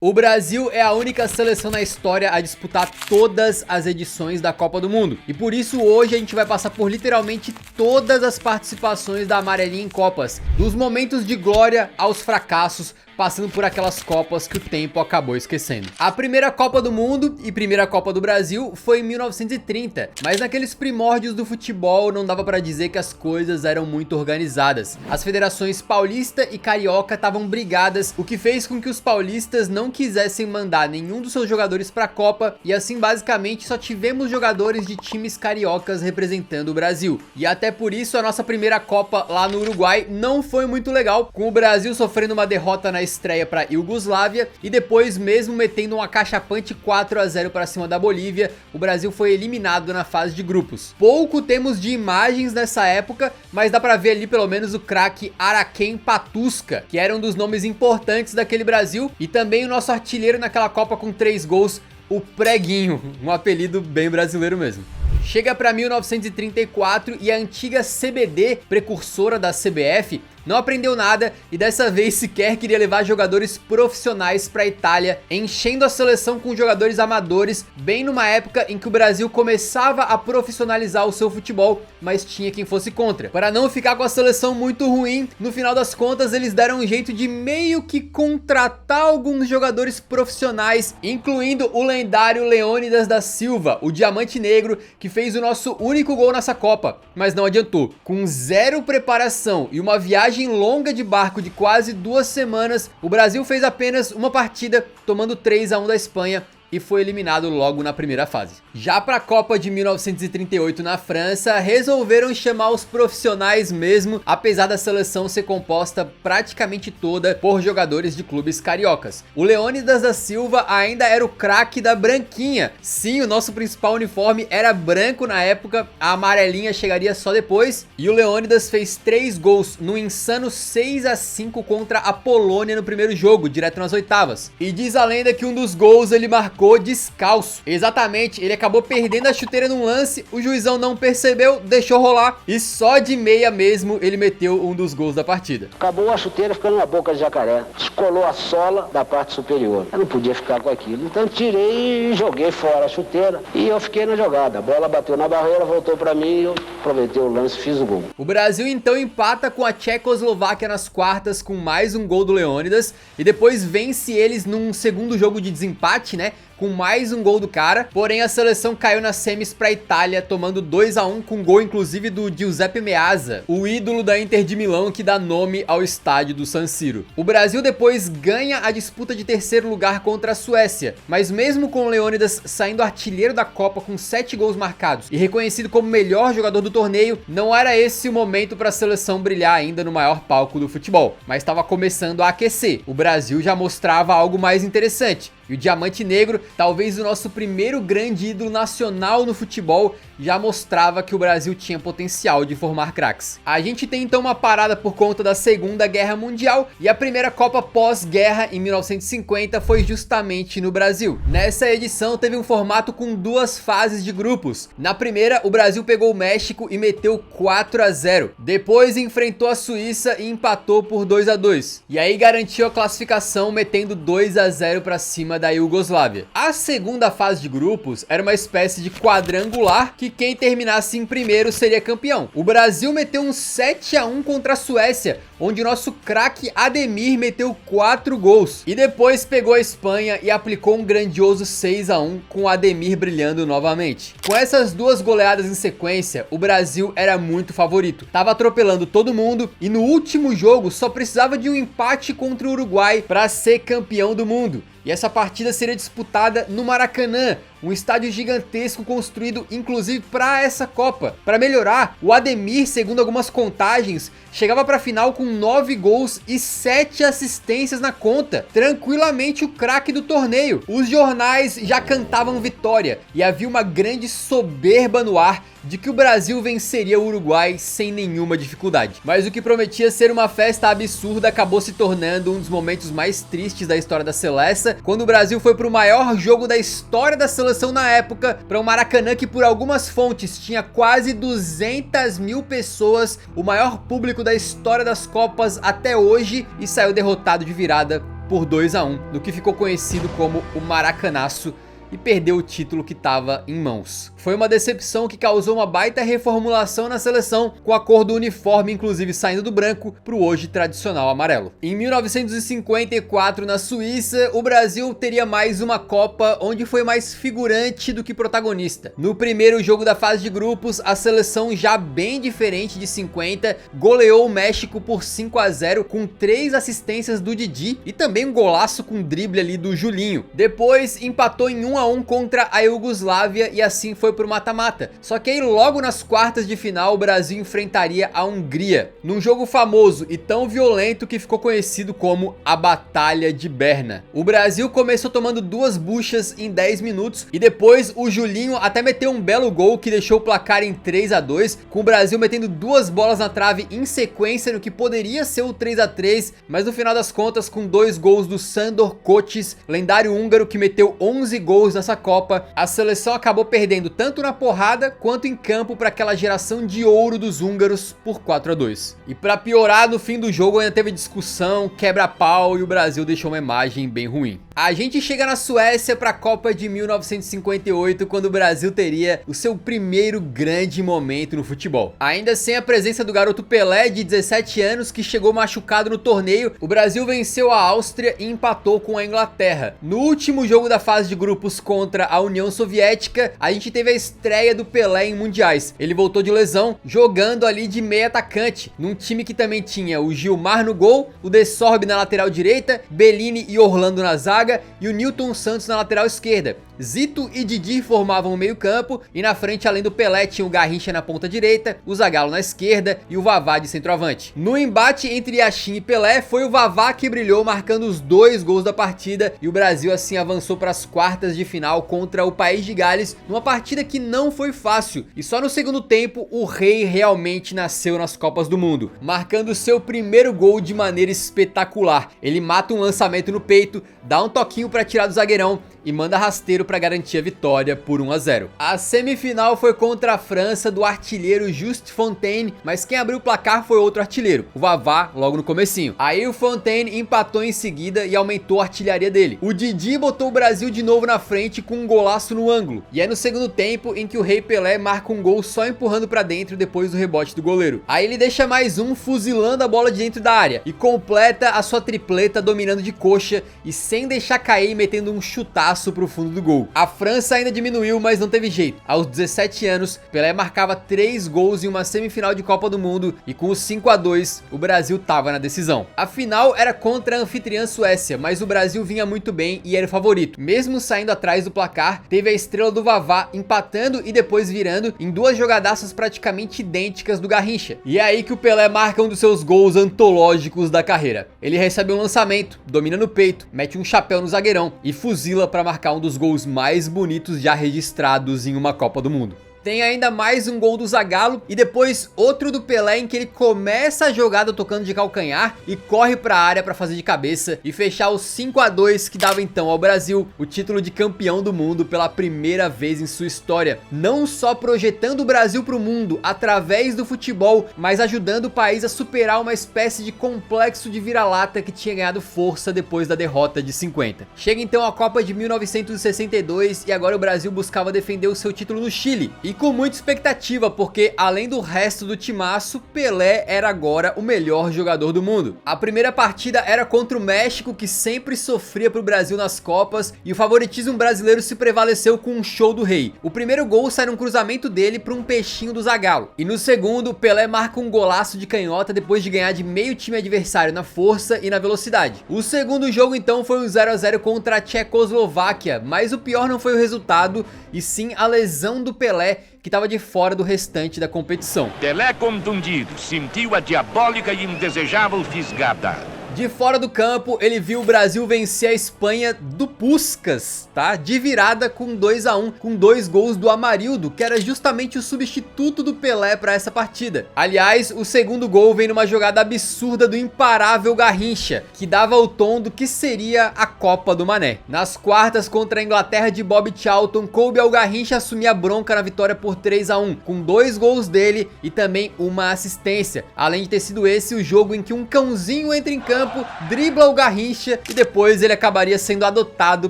O Brasil é a única seleção na história a disputar todas as edições da Copa do Mundo. E por isso hoje a gente vai passar por literalmente todas as participações da amarelinha em Copas. Dos momentos de glória aos fracassos, passando por aquelas Copas que o tempo acabou esquecendo. A primeira Copa do Mundo e primeira Copa do Brasil foi em 1930, mas naqueles primórdios do futebol não dava pra dizer que as coisas eram muito organizadas. As federações paulista e carioca estavam brigadas, o que fez com que os paulistas não quisessem mandar nenhum dos seus jogadores pra Copa, e assim basicamente só tivemos jogadores de times cariocas representando o Brasil. E até por isso a nossa primeira Copa lá no Uruguai não foi muito legal, com o Brasil sofrendo uma derrota na estreia para Iugoslávia e depois, mesmo metendo uma cachapante 4-0 para cima da Bolívia, o Brasil foi eliminado na fase de grupos. Pouco temos de imagens nessa época, mas dá para ver ali pelo menos o craque Araquém Patusca, que era um dos nomes importantes daquele Brasil, e também o nosso artilheiro naquela Copa com 3 gols, o Preguinho, um apelido bem brasileiro mesmo. Chega para 1934 e a antiga CBD, precursora da CBF, não aprendeu nada e dessa vez sequer queria levar jogadores profissionais para a Itália, enchendo a seleção com jogadores amadores, bem numa época em que o Brasil começava a profissionalizar o seu futebol, mas tinha quem fosse contra. Para não ficar com a seleção muito ruim, no final das contas eles deram um jeito de meio que contratar alguns jogadores profissionais, incluindo o lendário Leônidas da Silva, o Diamante Negro, que fez o nosso único gol nessa Copa, mas não adiantou. Com zero preparação e uma viagem longa de barco de quase 2 semanas, o Brasil fez apenas uma partida, tomando 3-1 da Espanha, e foi eliminado logo na primeira fase. Já para a Copa de 1938 na França, resolveram chamar os profissionais mesmo, apesar da seleção ser composta praticamente toda por jogadores de clubes cariocas. O Leônidas da Silva ainda era o craque da branquinha. Sim, o nosso principal uniforme era branco na época, a amarelinha chegaria só depois, e o Leônidas fez 3 gols no insano 6-5 contra a Polônia no primeiro jogo, direto nas oitavas. E diz a lenda que um dos gols ele marcou descalço. Exatamente, ele acabou perdendo a chuteira num lance, o juizão não percebeu, deixou rolar e só de meia mesmo ele meteu um dos gols da partida. Acabou a chuteira ficando na boca de jacaré, descolou a sola da parte superior. Eu não podia ficar com aquilo, então tirei e joguei fora a chuteira e eu fiquei na jogada. A bola bateu na barreira, voltou pra mim e eu aproveitei o lance e fiz o gol. O Brasil então empata com a Tchecoslováquia nas quartas com mais um gol do Leônidas e depois vence eles num segundo jogo de desempate, né? Com mais um gol do cara, porém a seleção caiu nas semis pra Itália, tomando 2-1 com gol inclusive do Giuseppe Meazza, o ídolo da Inter de Milão que dá nome ao estádio do San Siro. O Brasil depois ganha a disputa de terceiro lugar contra a Suécia, mas mesmo com o Leônidas saindo artilheiro da Copa com 7 gols marcados e reconhecido como melhor jogador do torneio, não era esse o momento para a seleção brilhar ainda no maior palco do futebol, mas estava começando a aquecer. O Brasil já mostrava algo mais interessante. E o Diamante Negro, talvez o nosso primeiro grande ídolo nacional no futebol, já mostrava que o Brasil tinha potencial de formar craques. A gente tem então uma parada por conta da Segunda Guerra Mundial e a primeira Copa pós-guerra em 1950 foi justamente no Brasil. Nessa edição teve um formato com 2 fases de grupos. Na primeira, o Brasil pegou o México e meteu 4-0. Depois enfrentou a Suíça e empatou por 2-2. E aí garantiu a classificação metendo 2-0 para cima da Iugoslávia. A segunda fase de grupos era uma espécie de quadrangular que quem terminasse em primeiro seria campeão. O Brasil meteu um 7-1 contra a Suécia, onde o nosso craque Ademir meteu 4 gols. E depois pegou a Espanha e aplicou um grandioso 6-1 com o Ademir brilhando novamente. Com essas 2 goleadas em sequência, o Brasil era muito favorito. Tava atropelando todo mundo e no último jogo só precisava de um empate contra o Uruguai para ser campeão do mundo. E essa partida seria disputada no Maracanã, um estádio gigantesco construído inclusive para essa Copa. Para melhorar, o Ademir, segundo algumas contagens, chegava para a final com 9 gols e 7 assistências na conta. Tranquilamente o craque do torneio. Os jornais já cantavam vitória e havia uma grande soberba no ar de que o Brasil venceria o Uruguai sem nenhuma dificuldade. Mas o que prometia ser uma festa absurda acabou se tornando um dos momentos mais tristes da história da Seleção, quando o Brasil foi para o maior jogo da história da seleção na época, para um Maracanã que por algumas fontes tinha quase 200 mil pessoas, o maior público da história das Copas até hoje, e saiu derrotado de virada por 2-1, no que ficou conhecido como o Maracanaço, e perdeu o título que estava em mãos. Foi uma decepção que causou uma baita reformulação na seleção, com a cor do uniforme inclusive saindo do branco para o hoje tradicional amarelo. Em 1954, na Suíça, o Brasil teria mais uma Copa onde foi mais figurante do que protagonista. No primeiro jogo da fase de grupos, a seleção, já bem diferente de 50, goleou o México por 5-0 com 3 assistências do Didi e também um golaço com drible ali do Julinho. Depois empatou em 1-1 contra a Iugoslávia e assim foi pro mata-mata. Só que aí logo nas quartas de final o Brasil enfrentaria a Hungria, num jogo famoso e tão violento que ficou conhecido como a Batalha de Berna. O Brasil começou tomando 2 buchas em 10 minutos e depois o Julinho até meteu um belo gol que deixou o placar em 3-2, com o Brasil metendo 2 bolas na trave em sequência no que poderia ser o 3-3, mas no final das contas, com 2 gols do Sandor Kocsis, lendário húngaro que meteu 11 gols nessa Copa, a seleção acabou perdendo tanto na porrada quanto em campo para aquela geração de ouro dos húngaros por 4-2. E para piorar, no fim do jogo ainda teve discussão, quebra-pau e o Brasil deixou uma imagem bem ruim. A gente chega na Suécia para a Copa de 1958, quando o Brasil teria o seu primeiro grande momento no futebol. Ainda sem a presença do garoto Pelé, de 17 anos, que chegou machucado no torneio, o Brasil venceu a Áustria e empatou com a Inglaterra. No último jogo da fase de grupos contra a União Soviética, a gente teve a estreia do Pelé em mundiais. Ele voltou de lesão, jogando ali de meio atacante, num time que também tinha o Gilmar no gol, o De Sorbe na lateral direita, Bellini e Orlando na zaga, e o Nilton Santos na lateral esquerda. Zito e Didi formavam o meio campo e na frente, além do Pelé, tinha o Garrincha na ponta direita, o Zagallo na esquerda e o Vavá de centroavante. No embate entre Yashin e Pelé, foi o Vavá que brilhou, marcando os 2 gols da partida, e o Brasil assim avançou para as quartas de final contra o País de Gales, numa partida que não foi fácil, e só no segundo tempo o Rei realmente nasceu nas Copas do Mundo, marcando seu primeiro gol de maneira espetacular. Ele mata um lançamento no peito, dá um toquinho para tirar do zagueirão e manda rasteiro para garantir a vitória por 1-0. A semifinal foi contra a França, do artilheiro Just Fontaine, mas quem abriu o placar foi outro artilheiro, o Vavá, logo no comecinho. Aí o Fontaine empatou em seguida e aumentou a artilharia dele. O Didi botou o Brasil de novo na frente com um golaço no ângulo, e é no segundo tempo em que o Rei Pelé marca um gol só empurrando para dentro depois do rebote do goleiro. Aí ele deixa mais um fuzilando a bola de dentro da área e completa a sua tripleta dominando de coxa e sem deixar cair, metendo um chutaço pro fundo do gol. A França ainda diminuiu, mas não teve jeito. Aos 17 anos, Pelé marcava 3 gols em uma semifinal de Copa do Mundo e com os 5-2, o Brasil tava na decisão. A final era contra a anfitriã Suécia, mas o Brasil vinha muito bem e era o favorito. Mesmo saindo atrás do placar, teve a estrela do Vavá empatando e depois virando em 2 jogadaças praticamente idênticas do Garrincha. E é aí que o Pelé marca um dos seus gols antológicos da carreira. Ele recebe um lançamento, domina no peito, mete um chapéu no zagueirão e fuzila para marcar um dos gols mais bonitos já registrados em uma Copa do Mundo. Tem ainda mais um gol do Zagallo e depois outro do Pelé em que ele começa a jogada tocando de calcanhar e corre para a área para fazer de cabeça e fechar os 5-2 que dava então ao Brasil o título de campeão do mundo pela primeira vez em sua história. Não só projetando o Brasil para o mundo através do futebol, mas ajudando o país a superar uma espécie de complexo de vira-lata que tinha ganhado força depois da derrota de 50. Chega então a Copa de 1962 e agora o Brasil buscava defender o seu título no Chile. E com muita expectativa, porque além do resto do timaço, Pelé era agora o melhor jogador do mundo. A primeira partida era contra o México, que sempre sofria pro Brasil nas Copas, e o favoritismo brasileiro se prevaleceu com um show do Rei. O primeiro gol sai num cruzamento dele para um peixinho do Zagallo, e no segundo, Pelé marca um golaço de canhota depois de ganhar de meio time adversário na força e na velocidade. O segundo jogo então foi um 0-0 contra a Tchecoslováquia, mas o pior não foi o resultado, e sim a lesão do Pelé, que estava de fora do restante da competição. Pelé, contundido, sentiu a diabólica e indesejável fisgada. De fora do campo, ele viu o Brasil vencer a Espanha do Puskás, tá? De virada com 2-1, com 2 gols do Amarildo, que era justamente o substituto do Pelé para essa partida. Aliás, o segundo gol vem numa jogada absurda do imparável Garrincha, que dava o tom do que seria a Copa do Mané. Nas quartas contra a Inglaterra de Bob Charlton, coube ao Garrincha assumir a bronca na vitória por 3-1, com 2 gols dele e também uma assistência. Além de ter sido esse o jogo em que um cãozinho entra em campo campo, dribla o Garrincha e depois ele acabaria sendo adotado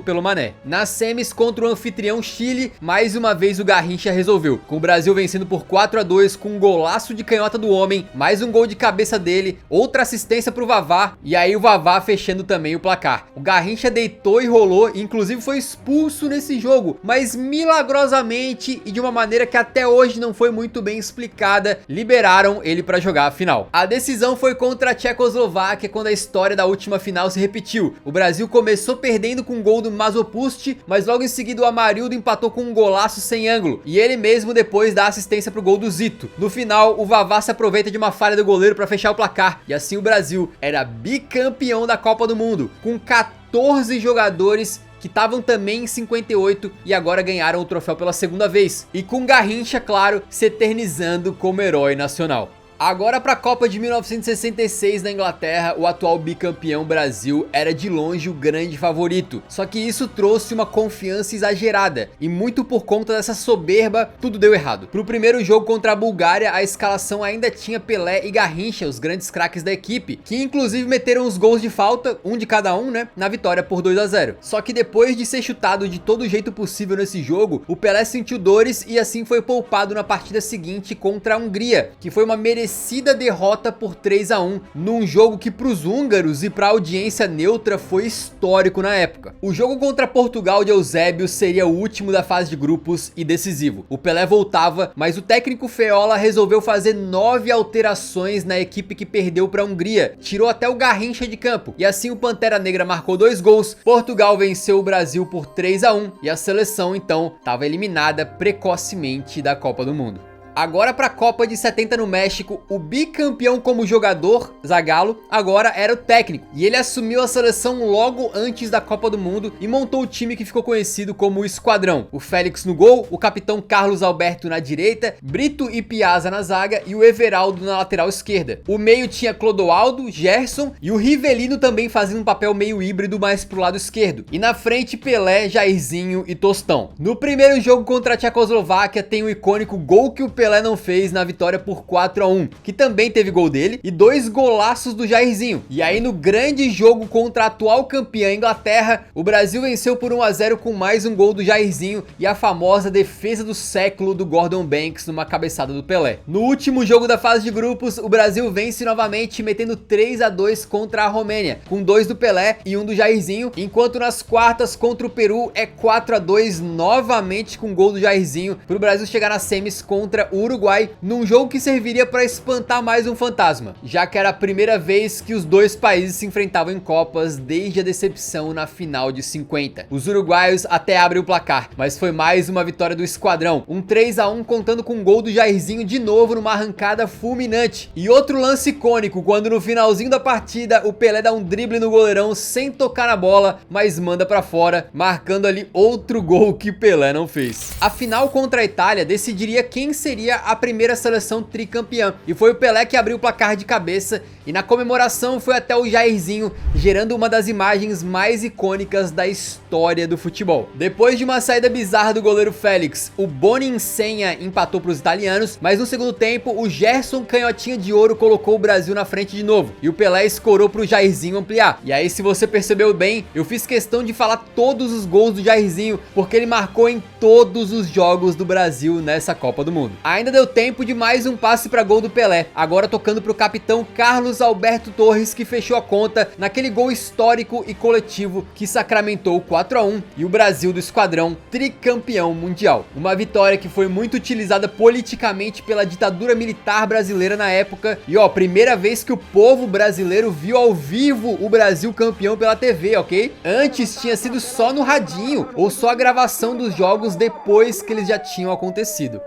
pelo Mané. Nas semis contra o anfitrião Chile, mais uma vez o Garrincha resolveu, com o Brasil vencendo por 4-2 com um golaço de canhota do homem, mais um gol de cabeça dele, outra assistência pro Vavá e aí o Vavá fechando também o placar. O Garrincha deitou e rolou, inclusive foi expulso nesse jogo, mas milagrosamente e de uma maneira que até hoje não foi muito bem explicada, liberaram ele para jogar a final. A decisão foi contra a Tchecoslováquia quando a história da última final se repetiu. O Brasil começou perdendo com um gol do Masopust, mas logo em seguida o Amarildo empatou com um golaço sem ângulo e ele mesmo depois dá assistência pro gol do Zito. No final, o Vavá se aproveita de uma falha do goleiro para fechar o placar e assim o Brasil era bicampeão da Copa do Mundo, com 14 jogadores que estavam também em 58 e agora ganharam o troféu pela segunda vez. E com Garrincha, claro, se eternizando como herói nacional. Agora para a Copa de 1966 na Inglaterra, o atual bicampeão Brasil era de longe o grande favorito. Só que isso trouxe uma confiança exagerada e muito por conta dessa soberba, tudo deu errado. Pro primeiro jogo contra a Bulgária, a escalação ainda tinha Pelé e Garrincha, os grandes craques da equipe, que inclusive meteram os gols de falta, um de cada um, né, na vitória por 2-0. Só que depois de ser chutado de todo jeito possível nesse jogo, o Pelé sentiu dores e assim foi poupado na partida seguinte contra a Hungria, que foi uma merecida derrota por 3-1 num jogo que pros húngaros e pra audiência neutra foi histórico na época. O jogo contra Portugal de Eusébio seria o último da fase de grupos e decisivo. O Pelé voltava, mas o técnico Feola resolveu fazer 9 alterações na equipe que perdeu pra Hungria. Tirou até o Garrincha de campo e assim o Pantera Negra marcou 2 gols. Portugal venceu o Brasil por 3-1 e a seleção então estava eliminada precocemente da Copa do Mundo. Agora para a Copa de 70 no México, o bicampeão como jogador, Zagallo, agora era o técnico. E ele assumiu a seleção logo antes da Copa do Mundo e montou o time que ficou conhecido como o Esquadrão. O Félix no gol, o capitão Carlos Alberto na direita, Brito e Piazza na zaga e o Everaldo na lateral esquerda. O meio tinha Clodoaldo, Gerson e o Rivelino também fazendo um papel meio híbrido mais pro lado esquerdo. E na frente Pelé, Jairzinho e Tostão. No primeiro jogo contra a Tchecoslováquia tem o icônico gol que o Pelé não fez na vitória por 4-1, que também teve gol dele, e 2 golaços do Jairzinho. E aí no grande jogo contra a atual campeã Inglaterra, o Brasil venceu por 1-0 com mais um gol do Jairzinho e a famosa defesa do século do Gordon Banks numa cabeçada do Pelé. No último jogo da fase de grupos, o Brasil vence novamente metendo 3-2 contra a Romênia, com 2 do Pelé e 1 do Jairzinho, enquanto nas quartas contra o Peru é 4-2 novamente com gol do Jairzinho, para o Brasil chegar nas semis contra o Uruguai, num jogo que serviria para espantar mais um fantasma, já que era a primeira vez que os dois países se enfrentavam em Copas desde a decepção na final de 50. Os uruguaios até abrem o placar, mas foi mais uma vitória do Esquadrão, um 3-1 contando com um gol do Jairzinho de novo numa arrancada fulminante. E outro lance icônico, quando no finalzinho da partida o Pelé dá um drible no goleirão sem tocar na bola, mas manda para fora, marcando ali outro gol que Pelé não fez. A final contra a Itália decidiria quem seria a primeira seleção tricampeã, e foi o Pelé que abriu o placar de cabeça, e na comemoração foi até o Jairzinho, gerando uma das imagens mais icônicas da história do futebol. Depois de uma saída bizarra do goleiro Félix, o Boni Insenha empatou para os italianos, mas no segundo tempo o Gerson Canhotinha de Ouro colocou o Brasil na frente de novo, e o Pelé escorou para o Jairzinho ampliar. E aí, se você percebeu bem, eu fiz questão de falar todos os gols do Jairzinho, porque ele marcou em todos os jogos do Brasil nessa Copa do Mundo. Ainda deu tempo de mais um passe para gol do Pelé, agora tocando para o capitão Carlos Alberto Torres, que fechou a conta naquele gol histórico e coletivo que sacramentou o 4-1 e o Brasil do Esquadrão tricampeão mundial. Uma vitória que foi muito utilizada politicamente pela ditadura militar brasileira na época e ó, primeira vez que o povo brasileiro viu ao vivo o Brasil campeão pela TV, ok? Antes tinha sido só no radinho ou só a gravação dos jogos depois que eles já tinham acontecido.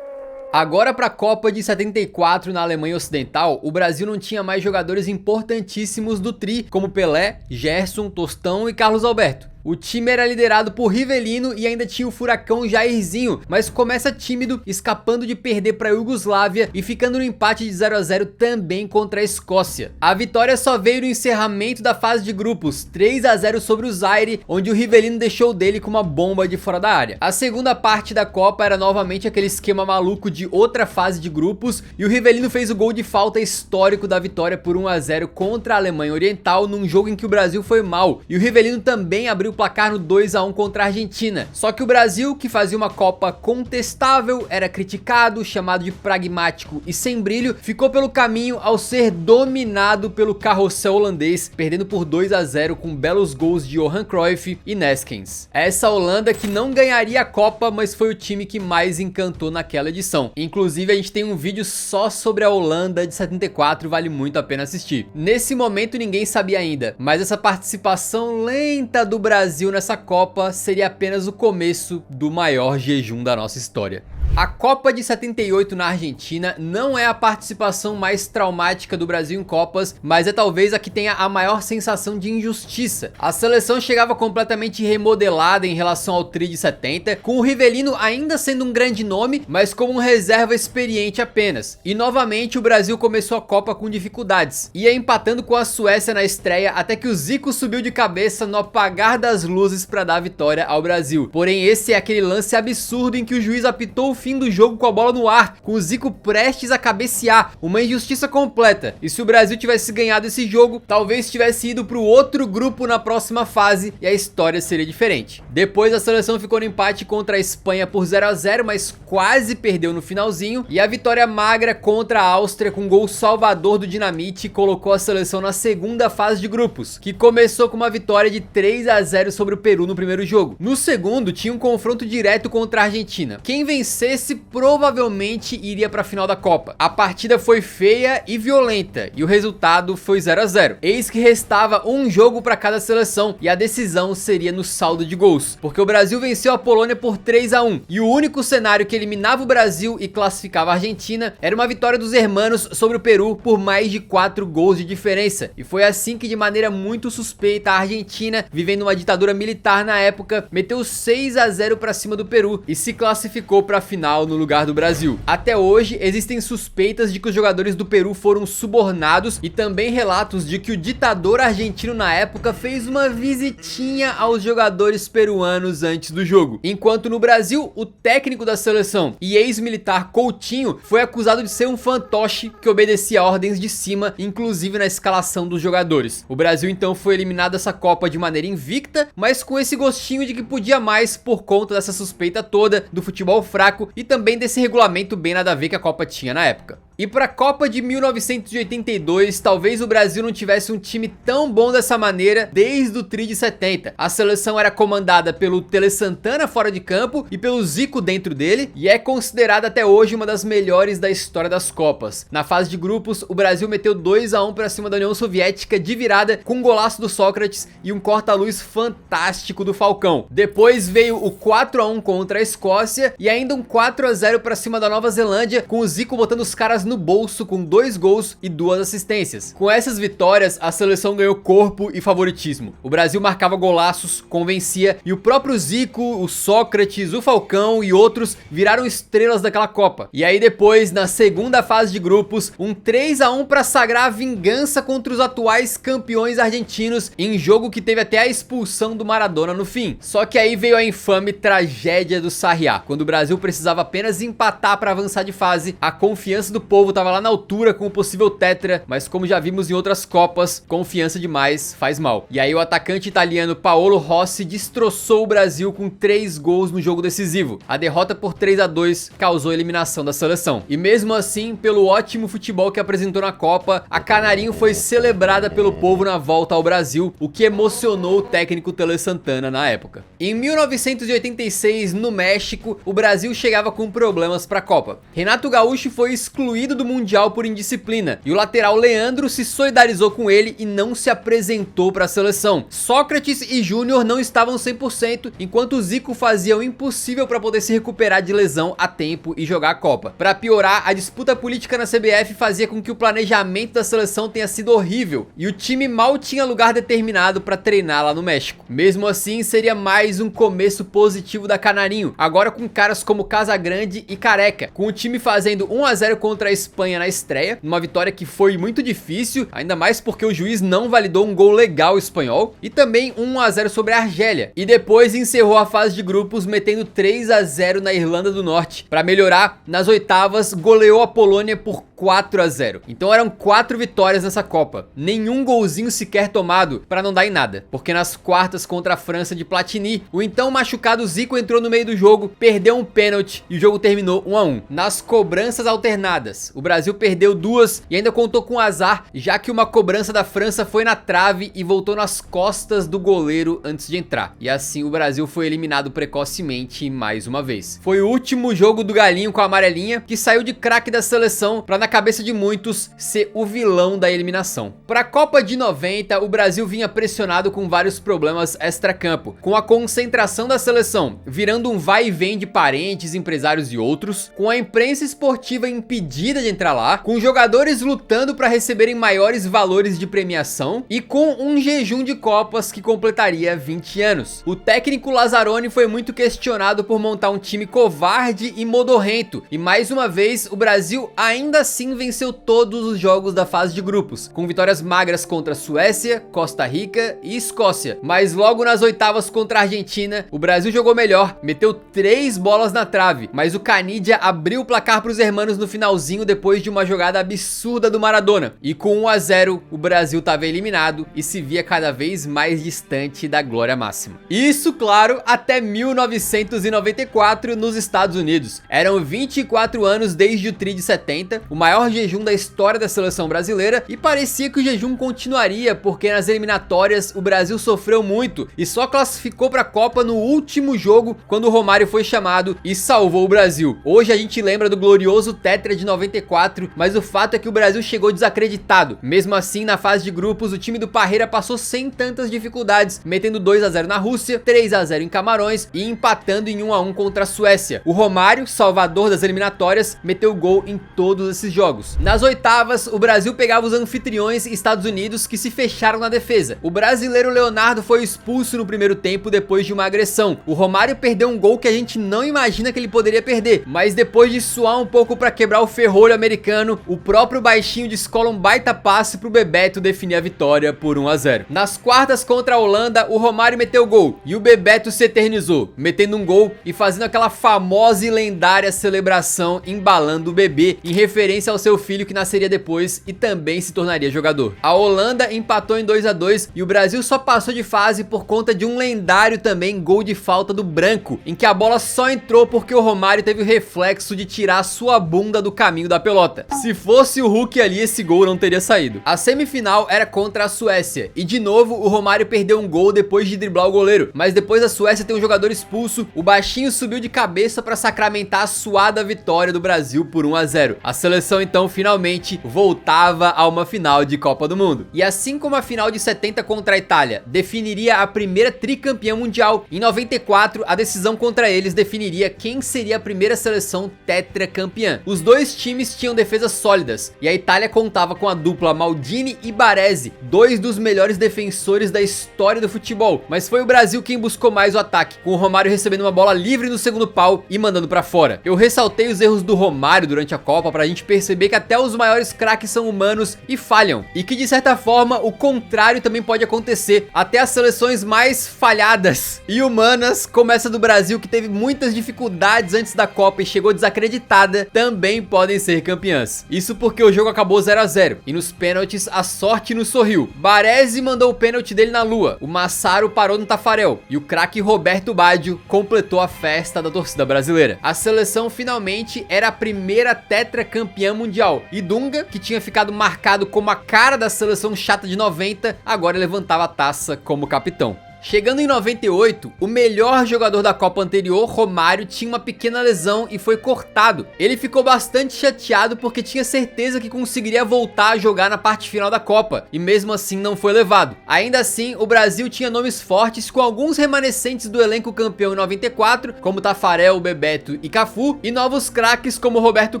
Agora para a Copa de 74 na Alemanha Ocidental, o Brasil não tinha mais jogadores importantíssimos do tri, como Pelé, Gerson, Tostão e Carlos Alberto. O time era liderado por Rivelino e ainda tinha o furacão Jairzinho, mas começa tímido, escapando de perder para a Iugoslávia e ficando no empate de 0 a 0 também contra a Escócia. A vitória só veio no encerramento da fase de grupos, 3 a 0 sobre o Zaire, onde o Rivelino deixou dele com uma bomba de fora da área. A segunda parte da Copa era novamente aquele esquema maluco de outra fase de grupos e o Rivelino fez o gol de falta histórico da vitória por 1 a 0 contra a Alemanha Oriental num jogo em que o Brasil foi mal. E o Rivelino também abriu o placar no 2 a 1 contra a Argentina. Só que o Brasil, que fazia uma Copa contestável, era criticado, chamado de pragmático e sem brilho, ficou pelo caminho ao ser dominado pelo carrossel holandês, perdendo por 2 a 0 com belos gols de Johan Cruyff e Neskens. Essa Holanda que não ganharia a Copa, mas foi o time que mais encantou naquela edição. Inclusive a gente tem um vídeo só sobre a Holanda de 74, vale muito a pena assistir. Nesse momento ninguém sabia ainda, mas essa participação lenta do Brasil nessa Copa seria apenas o começo do maior jejum da nossa história. A Copa de 78 na Argentina não é a participação mais traumática do Brasil em Copas, mas é talvez a que tenha a maior sensação de injustiça. A seleção chegava completamente remodelada em relação ao tri de 70, com o Rivelino ainda sendo um grande nome, mas como um reserva experiente apenas. E novamente o Brasil começou a Copa com dificuldades, ia empatando com a Suécia na estreia até que o Zico subiu de cabeça no apagar das luzes para dar a vitória ao Brasil. Porém esse é aquele lance absurdo em que o juiz apitou o fim do jogo com a bola no ar, com o Zico prestes a cabecear, uma injustiça completa. E se o Brasil tivesse ganhado esse jogo, talvez tivesse ido para o outro grupo na próxima fase e a história seria diferente. Depois a seleção ficou no empate contra a Espanha por 0 a 0, mas quase perdeu no finalzinho, e a vitória magra contra a Áustria com gol salvador do Dinamite colocou a seleção na segunda fase de grupos, que começou com uma vitória de 3 a 0 sobre o Peru no primeiro jogo. No segundo tinha um confronto direto contra a Argentina. Quem vencesse provavelmente iria para a final da Copa. A partida foi feia e violenta e o resultado foi 0 a 0. Eis que restava um jogo para cada seleção e a decisão seria no saldo de gols, porque o Brasil venceu a Polônia por 3 a 1 e o único cenário que eliminava o Brasil e classificava a Argentina era uma vitória dos hermanos sobre o Peru por mais de 4 gols de diferença. E foi assim que, de maneira muito suspeita, a Argentina, vivendo uma ditadura militar na época, meteu 6 a 0 para cima do Peru e se classificou para a final no lugar do Brasil. Até hoje existem suspeitas de que os jogadores do Peru foram subornados e também relatos de que o ditador argentino na época fez uma visitinha aos jogadores peruanos antes do jogo. Enquanto no Brasil, o técnico da seleção e ex-militar Coutinho foi acusado de ser um fantoche que obedecia ordens de cima, inclusive na escalação dos jogadores. O Brasil então foi eliminado dessa Copa de maneira invicta, mas com esse gostinho de que podia mais por conta dessa suspeita toda do futebol fraco e também desse regulamento bem nada a ver que a Copa tinha na época. E para a Copa de 1982, talvez o Brasil não tivesse um time tão bom dessa maneira desde o tri de 70. A seleção era comandada pelo Tele Santana fora de campo e pelo Zico dentro dele, e é considerada até hoje uma das melhores da história das Copas. Na fase de grupos, o Brasil meteu 2 a 1 para cima da União Soviética de virada, com um golaço do Sócrates e um corta-luz fantástico do Falcão. Depois veio o 4 a 1 contra a Escócia e ainda um 4 a 0 para cima da Nova Zelândia, com o Zico botando os caras no bolso com 2 gols e 2 assistências. Com essas vitórias, a seleção ganhou corpo e favoritismo. O Brasil marcava golaços, convencia, e o próprio Zico, o Sócrates, o Falcão e outros viraram estrelas daquela Copa. E aí depois, na segunda fase de grupos, um 3 a 1 para sagrar a vingança contra os atuais campeões argentinos, em jogo que teve até a expulsão do Maradona no fim. Só que aí veio a infame tragédia do Sarriá. Quando o Brasil precisava apenas empatar para avançar de fase, a confiança do povo tava lá na altura com o possível tetra, mas como já vimos em outras Copas, confiança demais faz mal. E aí o atacante italiano Paolo Rossi destroçou o Brasil com 3 gols no jogo decisivo. A derrota por 3 a 2 causou a eliminação da seleção. E mesmo assim, pelo ótimo futebol que apresentou na Copa, a Canarinho foi celebrada pelo povo na volta ao Brasil, o que emocionou o técnico Tele Santana na época. Em 1986, no México, o Brasil chegava com problemas para a Copa. Renato Gaúcho foi excluído excluído do Mundial por indisciplina, e o lateral Leandro se solidarizou com ele e não se apresentou para a seleção. Sócrates e Júnior não estavam 100%, enquanto o Zico fazia o impossível para poder se recuperar de lesão a tempo e jogar a Copa. Para piorar, a disputa política na CBF fazia com que o planejamento da seleção tenha sido horrível, e o time mal tinha lugar determinado para treinar lá no México. Mesmo assim, seria mais um começo positivo da Canarinho, agora com caras como Casagrande e Careca, com o time fazendo 1 a 0 contra a Espanha na estreia, uma vitória que foi muito difícil, ainda mais porque o juiz não validou um gol legal espanhol, e também 1 a 0 sobre a Argélia, e depois encerrou a fase de grupos metendo 3 a 0 na Irlanda do Norte. Para melhorar, nas oitavas goleou a Polônia por 4 a 0. Então eram 4 vitórias nessa Copa, nenhum golzinho sequer tomado, para não dar em nada, porque nas quartas contra a França de Platini, o então machucado Zico entrou no meio do jogo, perdeu um pênalti e o jogo terminou 1 a 1. Nas cobranças alternadas, o Brasil perdeu 2 e ainda contou com azar, já que uma cobrança da França foi na trave e voltou nas costas do goleiro antes de entrar, e assim o Brasil foi eliminado precocemente mais uma vez. Foi o último jogo do Galinho com a amarelinha, que saiu de craque da seleção para, na cabeça de muitos, ser o vilão da eliminação. Para a Copa de 90, o Brasil vinha pressionado com vários problemas extracampo, com a concentração da seleção virando um vai e vem de parentes, empresários e outros, com a imprensa esportiva impedida de entrar lá, com jogadores lutando para receberem maiores valores de premiação e com um jejum de Copas que completaria 20 anos. O técnico Lazzaroni foi muito questionado por montar um time covarde e modorrento, e mais uma vez o Brasil ainda assim venceu todos os jogos da fase de grupos, com vitórias magras contra Suécia, Costa Rica e Escócia, mas logo nas oitavas contra a Argentina, o Brasil jogou melhor, meteu 3 bolas na trave, mas o Canidia abriu o placar para os hermanos no finalzinho depois de uma jogada absurda do Maradona, e com 1 a 0 o Brasil estava eliminado e se via cada vez mais distante da glória máxima. Isso, claro, até 1994 nos Estados Unidos. Eram 24 anos desde o Tri de 70, o maior jejum da história da seleção brasileira, e parecia que o jejum continuaria, porque nas eliminatórias o Brasil sofreu muito e só classificou para a Copa no último jogo, quando o Romário foi chamado e salvou o Brasil. Hoje a gente lembra do glorioso Tetra de 94, mas o fato é que o Brasil chegou desacreditado. Mesmo assim, na fase de grupos, o time do Parreira passou sem tantas dificuldades, metendo 2 a 0 na Rússia, 3 a 0 em Camarões e empatando em 1 a 1 contra a Suécia. O Romário, salvador das eliminatórias, meteu gol em todos esses jogos. Nas oitavas, o Brasil pegava os anfitriões Estados Unidos, que se fecharam na defesa. O brasileiro Leonardo foi expulso no primeiro tempo depois de uma agressão. O Romário perdeu um gol que a gente não imagina que ele poderia perder, mas depois de suar um pouco para quebrar o ferrolho americano, o próprio baixinho descola um baita passe pro Bebeto definir a vitória por 1 a 0. Nas quartas contra a Holanda, o Romário meteu gol e o Bebeto se eternizou, metendo um gol e fazendo aquela famosa e lendária celebração embalando o bebê, em referência ao seu filho que nasceria depois e também se tornaria jogador. A Holanda empatou em 2 a 2 e o Brasil só passou de fase por conta de um lendário também gol de falta do Branco, em que a bola só entrou porque o Romário teve o reflexo de tirar a sua bunda do caminho da pelota. Se fosse o Hulk ali, esse gol não teria saído. A semifinal era contra a Suécia e de novo o Romário perdeu um gol depois de driblar o goleiro, mas depois da Suécia ter um jogador expulso, o baixinho subiu de cabeça para sacramentar a suada vitória do Brasil por 1 a 0. A seleção então finalmente voltava a uma final de Copa do Mundo. E assim como a final de 70 contra a Itália definiria a primeira tricampeã mundial, em 94 a decisão contra eles definiria quem seria a primeira seleção tetracampeã. Os dois times tinham defesas sólidas e a Itália contava com a dupla Maldini e Baresi, dois dos melhores defensores da história do futebol, mas foi o Brasil quem buscou mais o ataque, com o Romário recebendo uma bola livre no segundo pau e mandando pra fora. Eu ressaltei os erros do Romário durante a Copa pra gente perceber que até os maiores craques são humanos e falham, e que de certa forma o contrário também pode acontecer, até as seleções mais falhadas e humanas, como essa do Brasil que teve muitas dificuldades antes da Copa e chegou desacreditada, também podem ser campeãs. Isso porque o jogo acabou 0 a 0 e nos pênaltis a sorte nos sorriu. Baresi mandou o pênalti dele na lua, o Massaro parou no Tafarel e o craque Roberto Baggio completou a festa da torcida brasileira. A seleção finalmente era a primeira tetracampeã mundial e Dunga, que tinha ficado marcado como a cara da seleção chata de 90, agora levantava a taça como capitão. Chegando em 98, o melhor jogador da Copa anterior, Romário, tinha uma pequena lesão e foi cortado. Ele ficou bastante chateado porque tinha certeza que conseguiria voltar a jogar na parte final da Copa, e mesmo assim não foi levado. Ainda assim, o Brasil tinha nomes fortes com alguns remanescentes do elenco campeão em 94, como Tafarel, Bebeto e Cafu, e novos craques como Roberto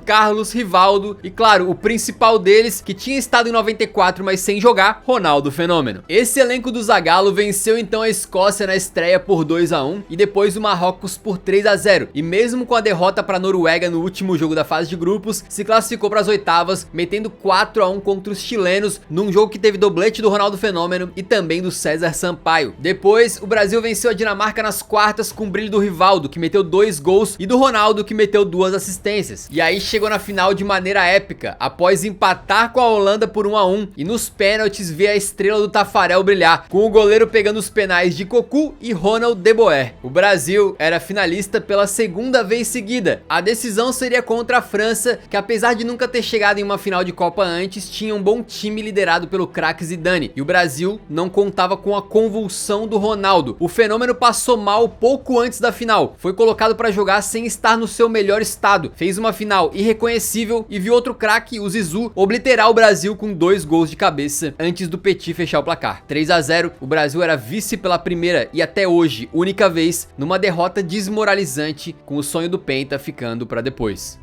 Carlos, Rivaldo e, claro, o principal deles, que tinha estado em 94 mas sem jogar, Ronaldo Fenômeno. Esse elenco do Zagallo venceu então a Escócia na estreia por 2-1 e depois o Marrocos por 3-0, e mesmo com a derrota para a Noruega no último jogo da fase de grupos, se classificou para as oitavas, metendo 4-1 contra os chilenos, num jogo que teve doblete do Ronaldo Fenômeno e também do César Sampaio. Depois, o Brasil venceu a Dinamarca nas quartas com o brilho do Rivaldo, que meteu 2 gols, e do Ronaldo, que meteu 2 assistências. E aí chegou na final de maneira épica, após empatar com a Holanda por 1-1, e nos pênaltis ver a estrela do Tafarel brilhar, com o goleiro pegando os penais de Cocu e Ronald de Boer. O Brasil era finalista pela segunda vez seguida. A decisão seria contra a França, que apesar de nunca ter chegado em uma final de Copa antes, tinha um bom time liderado pelo craque Zidane, e o Brasil não contava com a convulsão do Ronaldo. O Fenômeno passou mal pouco antes da final, foi colocado para jogar sem estar no seu melhor estado, fez uma final irreconhecível e viu outro craque, o Zizou, obliterar o Brasil com 2 gols de cabeça antes do Petit fechar o placar. 3-0, o Brasil era vice pela primeira e até hoje única vez numa derrota desmoralizante, com o sonho do Penta ficando para depois.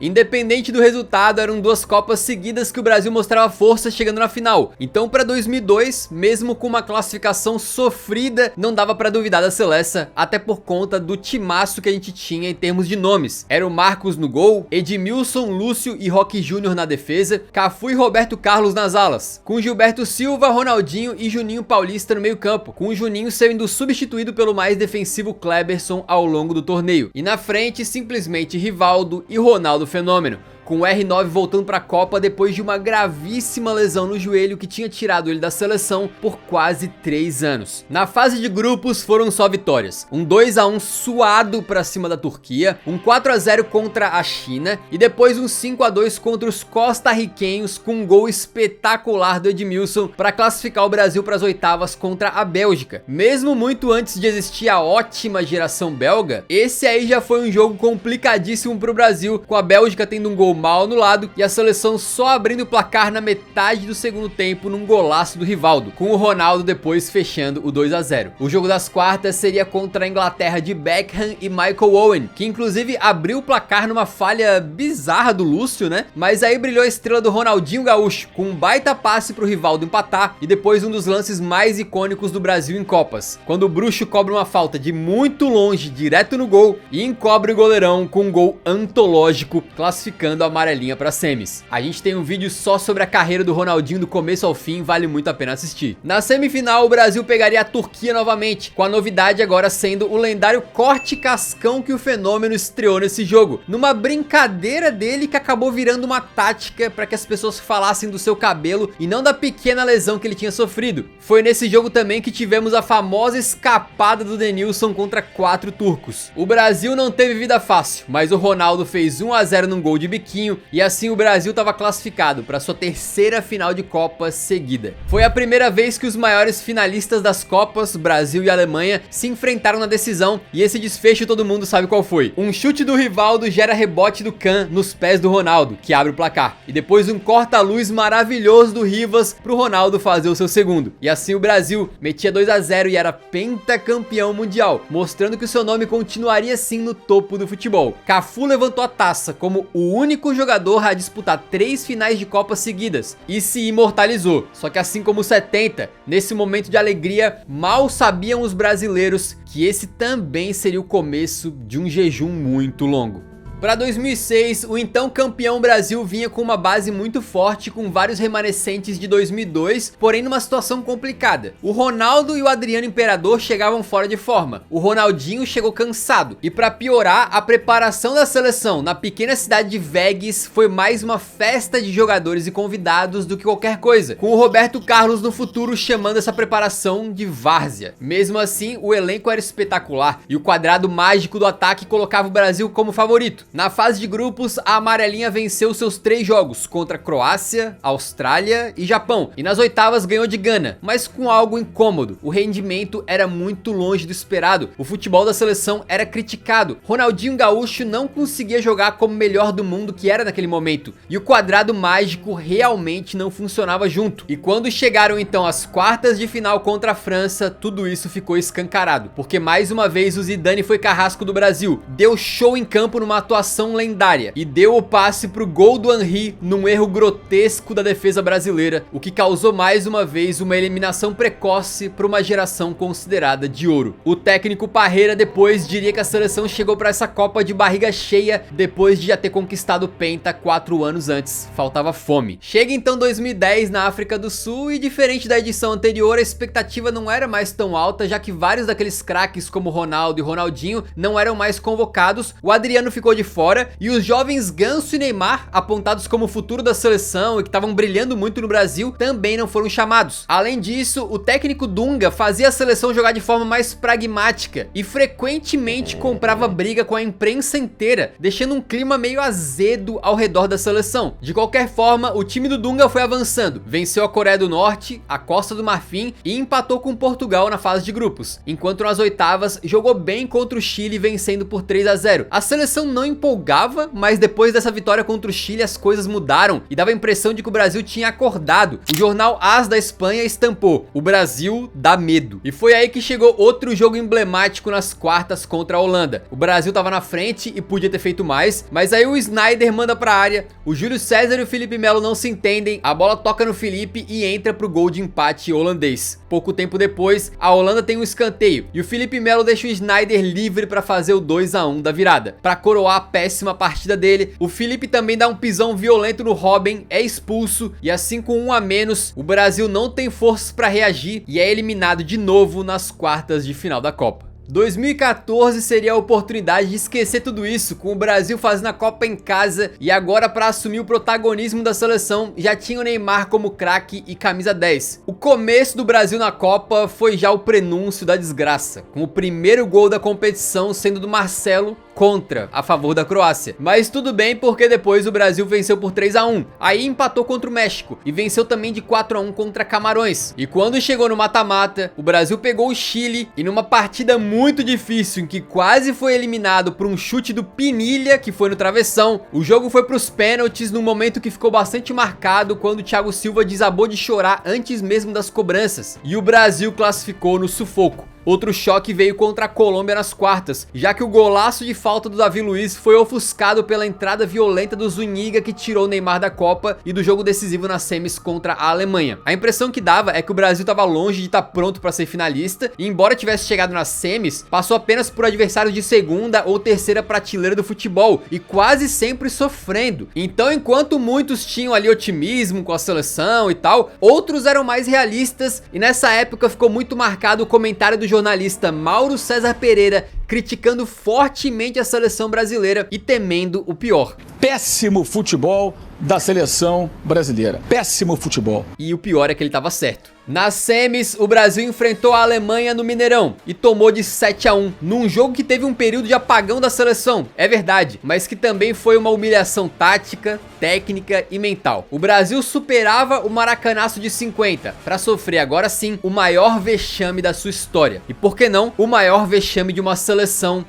Independente do resultado, eram 2 Copas seguidas que o Brasil mostrava força chegando na final. Então para 2002, mesmo com uma classificação sofrida, não dava para duvidar da seleção, até por conta do timaço que a gente tinha em termos de nomes. Era o Marcos no gol, Edmilson, Lúcio e Roque Júnior na defesa, Cafu e Roberto Carlos nas alas, com Gilberto Silva, Ronaldinho e Juninho Paulista no meio campo, com o Juninho sendo substituído pelo mais defensivo Kleberson ao longo do torneio. E na frente, simplesmente Rivaldo e Ronaldo Fenômeno, com o R9 voltando para a Copa depois de uma gravíssima lesão no joelho que tinha tirado ele da seleção por quase 3 anos. Na fase de grupos foram só vitórias, um 2-1 suado para cima da Turquia, um 4-0 contra a China e depois um 5-2 contra os costarriquenhos, com um gol espetacular do Edmilson para classificar o Brasil para as oitavas contra a Bélgica. Mesmo muito antes de existir a ótima geração belga, esse aí já foi um jogo complicadíssimo para o Brasil, com a Bélgica tendo um gol mal anulado e a seleção só abrindo o placar na metade do segundo tempo num golaço do Rivaldo, com o Ronaldo depois fechando o 2-0. O jogo das quartas seria contra a Inglaterra de Beckham e Michael Owen, que inclusive abriu o placar numa falha bizarra do Lúcio, né? Mas aí brilhou a estrela do Ronaldinho Gaúcho, com um baita passe pro Rivaldo empatar e depois um dos lances mais icônicos do Brasil em Copas, quando o bruxo cobra uma falta de muito longe, direto no gol, e encobre o goleirão com um gol antológico, classificando a amarelinha para semis. A gente tem um vídeo só sobre a carreira do Ronaldinho do começo ao fim, vale muito a pena assistir. Na semifinal, o Brasil pegaria a Turquia novamente, com a novidade agora sendo o lendário corte cascão que o Fenômeno estreou nesse jogo, numa brincadeira dele que acabou virando uma tática para que as pessoas falassem do seu cabelo e não da pequena lesão que ele tinha sofrido. Foi nesse jogo também que tivemos a famosa escapada do Denilson contra 4 turcos. O Brasil não teve vida fácil, mas o Ronaldo fez 1-0 num gol de biquinho, e assim o Brasil estava classificado para sua 3ª final de Copa seguida. Foi a primeira vez que os maiores finalistas das Copas, Brasil e Alemanha, se enfrentaram na decisão, e esse desfecho todo mundo sabe qual foi. Um chute do Rivaldo gera rebote do Kahn nos pés do Ronaldo, que abre o placar, e depois um corta-luz maravilhoso do Rivas pro Ronaldo fazer o seu segundo. E assim o Brasil metia 2-0 e era pentacampeão mundial, mostrando que o seu nome continuaria sim no topo do futebol. Cafu levantou a taça como o único jogador a disputar 3 finais de Copa seguidas e se imortalizou. Só que assim como o 70, nesse momento de alegria, mal sabiam os brasileiros que esse também seria o começo de um jejum muito longo. Para 2006, o então campeão Brasil vinha com uma base muito forte, com vários remanescentes de 2002, porém numa situação complicada. O Ronaldo e o Adriano Imperador chegavam fora de forma, o Ronaldinho chegou cansado, e para piorar, a preparação da seleção na pequena cidade de Vegas foi mais uma festa de jogadores e convidados do que qualquer coisa, com o Roberto Carlos no futuro chamando essa preparação de várzea. Mesmo assim, o elenco era espetacular, e o quadrado mágico do ataque colocava o Brasil como favorito. Na fase de grupos, a amarelinha venceu seus 3 jogos contra Croácia, Austrália e Japão, e nas oitavas ganhou de Gana, mas com algo incômodo. O rendimento era muito longe do esperado, o futebol da seleção era criticado, Ronaldinho Gaúcho não conseguia jogar como o melhor do mundo que era naquele momento, e o quadrado mágico realmente não funcionava junto. E quando chegaram então as quartas de final contra a França, tudo isso ficou escancarado, porque mais uma vez o Zidane foi carrasco do Brasil, deu show em campo numa atuação lendária e deu o passe pro gol do Henry num erro grotesco da defesa brasileira, o que causou mais uma vez uma eliminação precoce para uma geração considerada de ouro. O técnico Parreira depois diria que a seleção chegou para essa Copa de barriga cheia depois de já ter conquistado o Penta 4 anos antes, faltava fome. Chega então 2010 na África do Sul e diferente da edição anterior, a expectativa não era mais tão alta, já que vários daqueles craques como Ronaldo e Ronaldinho não eram mais convocados, o Adriano ficou de fora e os jovens Ganso e Neymar, apontados como o futuro da seleção e que estavam brilhando muito no Brasil, também não foram chamados. Além disso, o técnico Dunga fazia a seleção jogar de forma mais pragmática e frequentemente comprava briga com a imprensa inteira, deixando um clima meio azedo ao redor da seleção. De qualquer forma, o time do Dunga foi avançando, venceu a Coreia do Norte, a Costa do Marfim e empatou com Portugal na fase de grupos, enquanto nas oitavas jogou bem contra o Chile, vencendo por 3-0. A seleção não empolgava, mas depois dessa vitória contra o Chile as coisas mudaram e dava a impressão de que o Brasil tinha acordado. O jornal AS da Espanha estampou: o Brasil dá medo. E foi aí que chegou outro jogo emblemático nas quartas contra a Holanda. O Brasil tava na frente e podia ter feito mais, mas aí o Sneijder manda pra área, o Júlio César e o Felipe Melo não se entendem, a bola toca no Felipe e entra pro gol de empate holandês. Pouco tempo depois, a Holanda tem um escanteio e o Felipe Melo deixa o Sneijder livre pra fazer o 2-1 da virada. Pra coroar a péssima partida dele, o Felipe também dá um pisão violento no Robben, é expulso e assim com 1 a menos, o Brasil não tem forças pra reagir e é eliminado de novo nas quartas de final da Copa. 2014 seria a oportunidade de esquecer tudo isso, com o Brasil fazendo a Copa em casa e agora para assumir o protagonismo da seleção já tinha o Neymar como craque e camisa 10. O começo do Brasil na Copa foi já o prenúncio da desgraça, com o primeiro gol da competição sendo do Marcelo contra, a favor da Croácia. Mas tudo bem, porque depois o Brasil venceu por 3-1, aí empatou contra o México e venceu também de 4-1 contra Camarões. E quando chegou no mata-mata, o Brasil pegou o Chile e numa partida muito difícil, em que quase foi eliminado por um chute do Pinilha, que foi no travessão, o jogo foi pros pênaltis num momento que ficou bastante marcado, quando o Thiago Silva desabou de chorar antes mesmo das cobranças, e o Brasil classificou no sufoco. Outro choque veio contra a Colômbia nas quartas, já que o golaço de falta do Davi Luiz foi ofuscado pela entrada violenta do Zuniga, que tirou o Neymar da Copa e do jogo decisivo nas semis contra a Alemanha. A impressão que dava é que o Brasil estava longe de estar pronto para ser finalista e, embora tivesse chegado nas semis, passou apenas por adversários de segunda ou terceira prateleira do futebol e quase sempre sofrendo. Então, enquanto muitos tinham ali otimismo com a seleção e tal, outros eram mais realistas, e nessa época ficou muito marcado o comentário do jornalista Mauro César Pereira criticando fortemente a seleção brasileira e temendo o pior. Péssimo futebol da seleção brasileira. Péssimo futebol. E o pior é que ele estava certo. Nas semis, o Brasil enfrentou a Alemanha no Mineirão e tomou de 7-1, num jogo que teve um período de apagão da seleção, é verdade, mas que também foi uma humilhação tática, técnica e mental. O Brasil superava o maracanaço de 50, para sofrer agora sim o maior vexame da sua história. E por que não, o maior vexame de uma seleção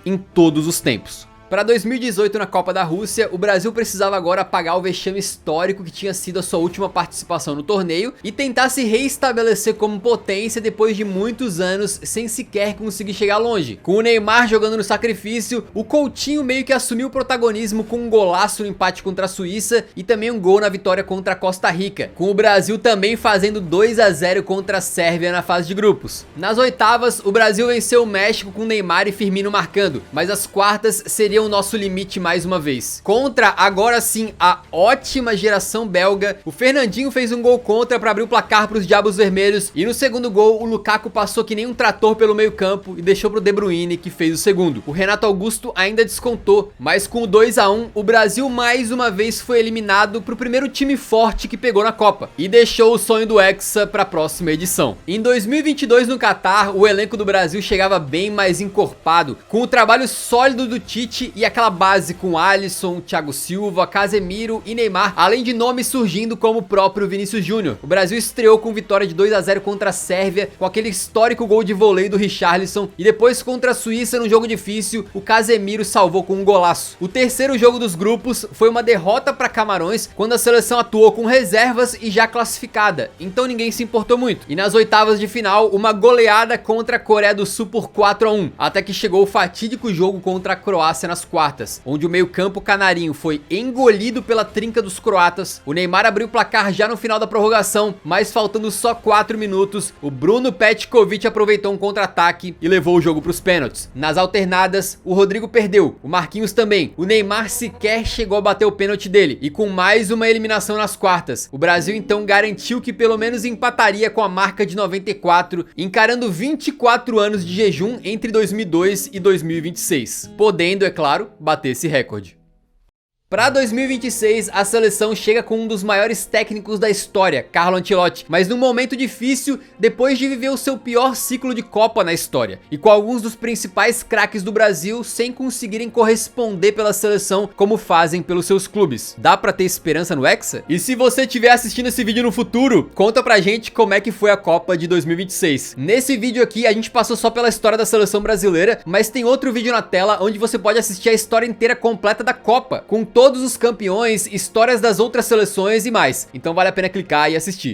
em todos os tempos. Para 2018 na Copa da Rússia, o Brasil precisava agora apagar o vexame histórico que tinha sido a sua última participação no torneio e tentar se reestabelecer como potência depois de muitos anos sem sequer conseguir chegar longe. Com o Neymar jogando no sacrifício, o Coutinho meio que assumiu o protagonismo com um golaço no empate contra a Suíça e também um gol na vitória contra a Costa Rica, com o Brasil também fazendo 2-0 contra a Sérvia na fase de grupos. Nas oitavas, o Brasil venceu o México com Neymar e Firmino marcando, mas as quartas seriam o nosso limite mais uma vez. Contra, agora sim, a ótima geração belga, o Fernandinho fez um gol contra para abrir o placar para os Diabos Vermelhos e no segundo gol o Lukaku passou que nem um trator pelo meio campo e deixou pro De Bruyne, que fez o segundo. O Renato Augusto ainda descontou, mas com o 2-1 o Brasil mais uma vez foi eliminado pro primeiro time forte que pegou na Copa e deixou o sonho do Hexa para a próxima edição. Em 2022 no Catar, o elenco do Brasil chegava bem mais encorpado, com o trabalho sólido do Tite e aquela base com Alisson, Thiago Silva, Casemiro e Neymar, além de nomes surgindo como o próprio Vinícius Júnior. O Brasil estreou com vitória de 2-0 contra a Sérvia, com aquele histórico gol de vôlei do Richarlison, e depois contra a Suíça num jogo difícil, o Casemiro salvou com um golaço. O terceiro jogo dos grupos foi uma derrota para Camarões, quando a seleção atuou com reservas e já classificada, então ninguém se importou muito. E nas oitavas de final, uma goleada contra a Coreia do Sul por 4-1, até que chegou o fatídico jogo contra a Croácia nas quartas, onde o meio-campo canarinho foi engolido pela trinca dos croatas. O Neymar abriu o placar já no final da prorrogação, mas faltando só 4 minutos, o Bruno Petkovic aproveitou um contra-ataque e levou o jogo para os pênaltis. Nas alternadas, o Rodrigo perdeu, o Marquinhos também. O Neymar sequer chegou a bater o pênalti dele, e com mais uma eliminação nas quartas, o Brasil então garantiu que pelo menos empataria com a marca de 94, encarando 24 anos de jejum entre 2002 e 2026, podendo, é claro, bater esse recorde. Para 2026, a seleção chega com um dos maiores técnicos da história, Carlo Ancelotti, mas num momento difícil depois de viver o seu pior ciclo de Copa na história, e com alguns dos principais craques do Brasil sem conseguirem corresponder pela seleção como fazem pelos seus clubes. Dá pra ter esperança no Hexa? E se você estiver assistindo esse vídeo no futuro, conta pra gente como é que foi a Copa de 2026. Nesse vídeo aqui a gente passou só pela história da seleção brasileira, mas tem outro vídeo na tela onde você pode assistir a história inteira completa da Copa, com todos os campeões, histórias das outras seleções e mais. Então vale a pena clicar e assistir.